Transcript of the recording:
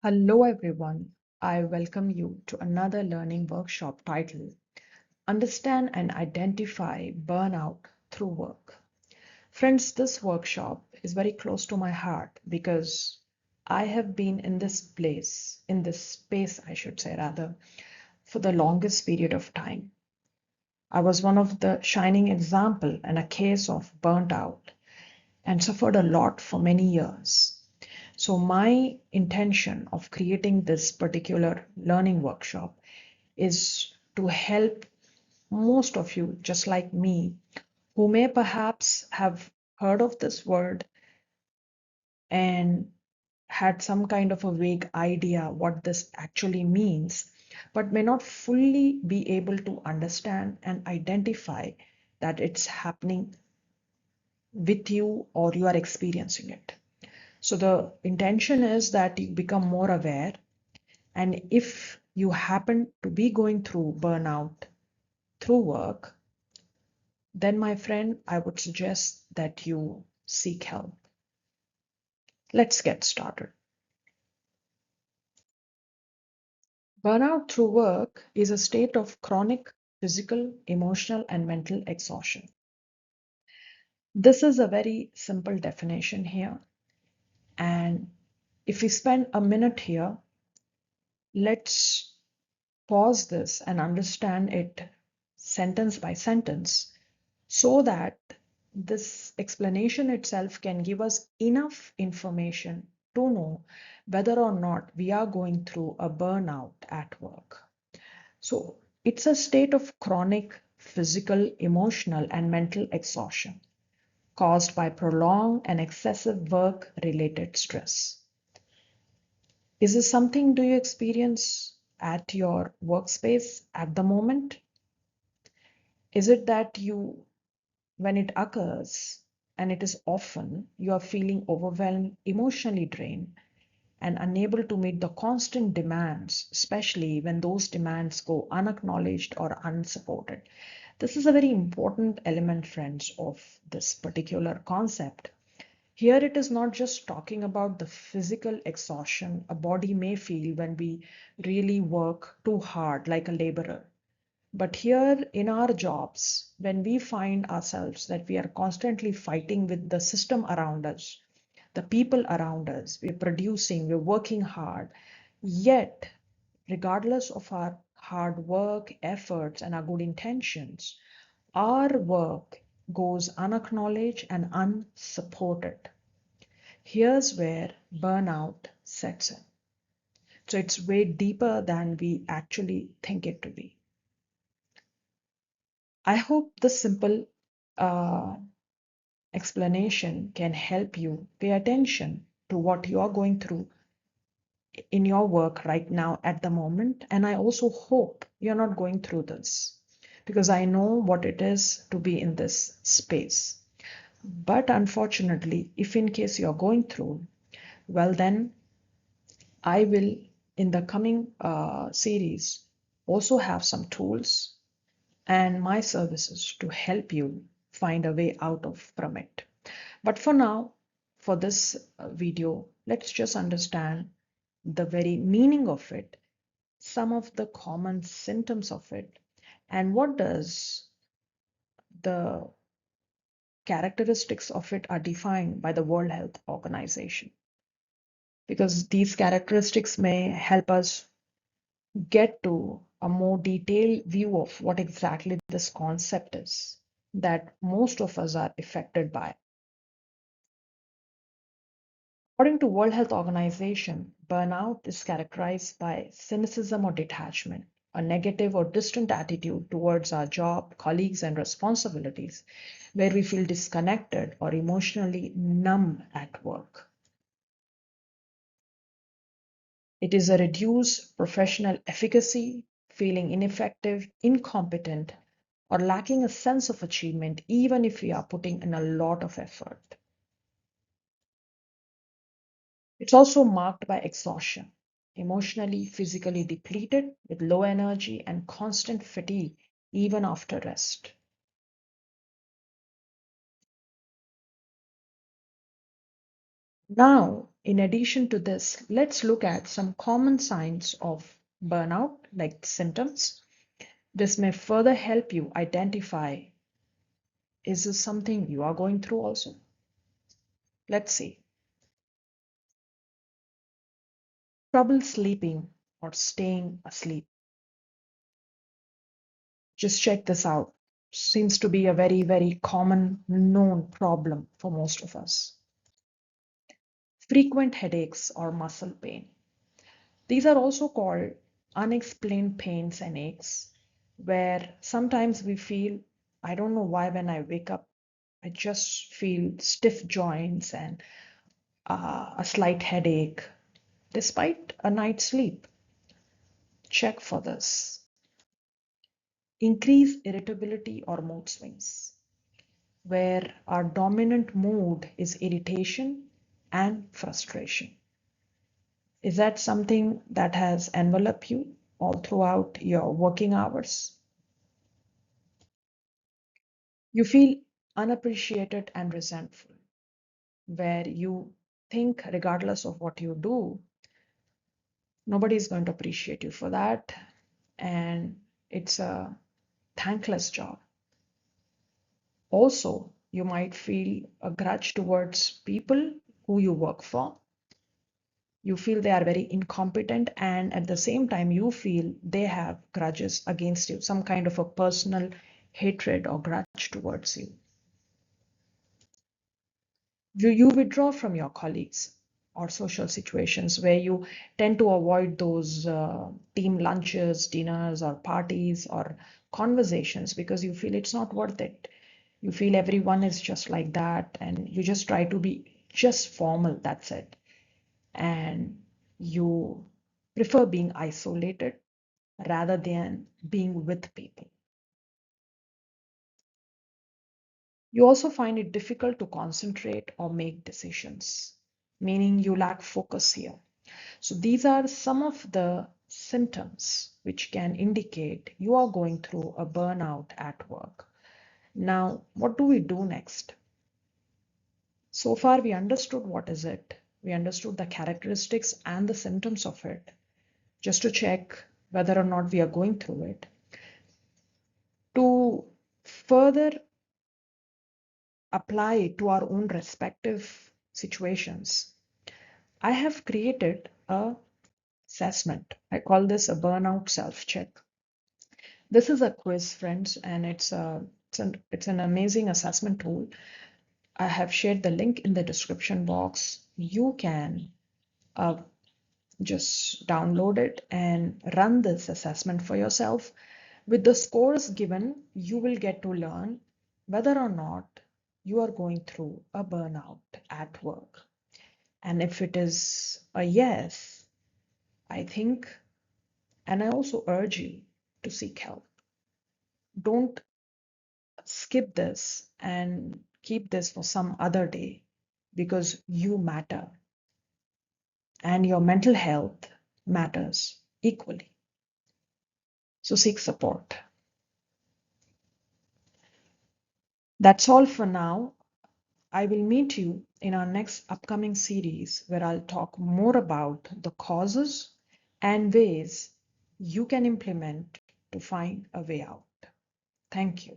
Hello everyone. I welcome you to another learning workshop titled Understand and Identify Burnout Through Work. Friends, this workshop is very close to my heart because I have been in this space, I should say rather, for the longest period of time. I was one of the shining example and a case of burnt out and suffered a lot for many years. So my intention of creating this particular learning workshop is to help most of you, just like me, who may perhaps have heard of this word and had some kind of a vague idea what this actually means, but may not fully be able to understand and identify that it's happening with you or you are experiencing it. So the intention is that you become more aware. And if you happen to be going through burnout through work, then my friend, I would suggest that you seek help. Let's get started. Burnout through work is a state of chronic physical, emotional, and mental exhaustion. This is a very simple definition here. And if we spend a minute here, let's pause this and understand it sentence by sentence so that this explanation itself can give us enough information to know whether or not we are going through a burnout at work. So it's a state of chronic physical, emotional, and mental exhaustion caused by prolonged and excessive work related stress. Is this something do you experience at your workspace at the moment? Is it that you, when it occurs, and it is often, you are feeling overwhelmed, emotionally drained, and unable to meet the constant demands, especially when those demands go unacknowledged or unsupported? This is a very important element, friends, of this particular concept. Here it is not just talking about the physical exhaustion a body may feel when we really work too hard like a laborer. But here in our jobs, when we find ourselves that we are constantly fighting with the system around us, the people around us, we're producing, we're working hard, yet, regardless of our hard work, efforts, and our good intentions, our work goes unacknowledged and unsupported. Here's where burnout sets in. So it's way deeper than we actually think it to be. I hope this simple uh, explanation can help you pay attention to what you are going through in your work right now at the moment. And I also hope you're not going through this because I know what it is to be in this space. But unfortunately, if in case you're going through, well, then I will, in the coming series, also have some tools and my services to help you find a way out of from it. But for now, for this video, let's just understand the very meaning of it, some of the common symptoms of it, and what does the characteristics of it are defined by the World Health Organization. Because these characteristics may help us get to a more detailed view of what exactly this concept is that most of us are affected by. According to World Health Organization, burnout is characterized by cynicism or detachment, a negative or distant attitude towards our job, colleagues, and responsibilities, where we feel disconnected or emotionally numb at work. It is a reduced professional efficacy, feeling ineffective, incompetent, or lacking a sense of achievement, even if we are putting in a lot of effort. It's also marked by exhaustion, emotionally, physically depleted, with low energy and constant fatigue, even after rest. Now, In addition to this, let's look at some common signs of burnout, like symptoms. This may further help you identify, is this something you are going through also? Let's see. Trouble sleeping or staying asleep. Just check this out. Seems to be a very, very common known problem for most of us. Frequent headaches or muscle pain. These are also called unexplained pains and aches, where sometimes we feel, I don't know why when I wake up, I just feel stiff joints and a slight headache despite a night's sleep. Check for this. Increase irritability or mood swings, where our dominant mood is irritation and frustration. Is that something that has enveloped you all throughout your working hours? You feel unappreciated and resentful, where you think, regardless of what you do, nobody is going to appreciate you for that, and it's a thankless job. Also, you might feel a grudge towards people who you work for. You feel they are very incompetent, and at the same time, you feel they have grudges against you, some kind of a personal hatred or grudge towards you. You withdraw from your colleagues or social situations where you tend to avoid those team lunches, dinners, or parties or conversations because you feel it's not worth it. You feel everyone is just like that, and you just try to be just formal, that's it. And you prefer being isolated rather than being with people. You also find it difficult to concentrate or make decisions, meaning you lack focus here. So these are some of the symptoms which can indicate you are going through a burnout at work. Now, what do we do next? So far, we understood what is it. We understood the characteristics and the symptoms of it, just to check whether or not we are going through it. To further apply it to our own respective situations, I have created a assessment. I call this a burnout self-check. This is a quiz, friends, and it's an amazing assessment tool. I have shared the link in the description box. You can uh, just download it and run this assessment for yourself. With the scores given, you will get to learn whether or not you are going through a burnout at work. And if it is a yes, I think, and I also urge you to seek help. Don't skip this and keep this for some other day because you matter and your mental health matters equally. So seek support. That's all for now. I will meet you in our next upcoming series where I'll talk more about the causes and ways you can implement to find a way out. Thank you.